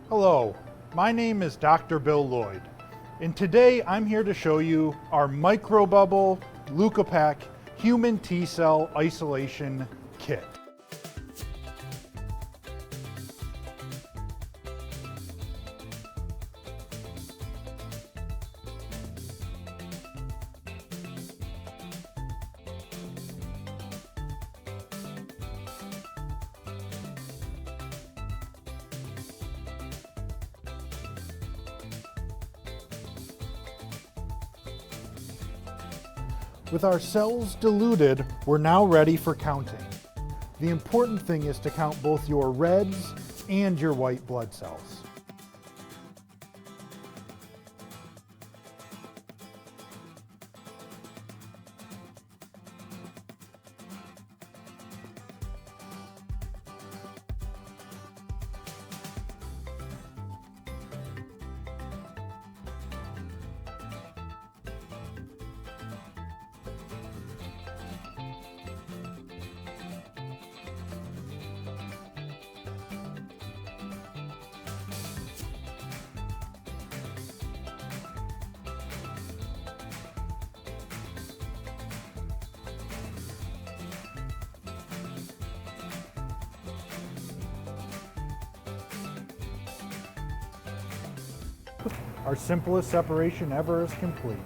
Hello, my name is Dr. Bill Lloyd, and today I'm here to show you our Microbubble Leukopak Human T-Cell Isolation Kit. With our cells diluted, we're now ready for counting. The important thing is to count both your reds and your white blood cells. Our simplest separation ever is complete.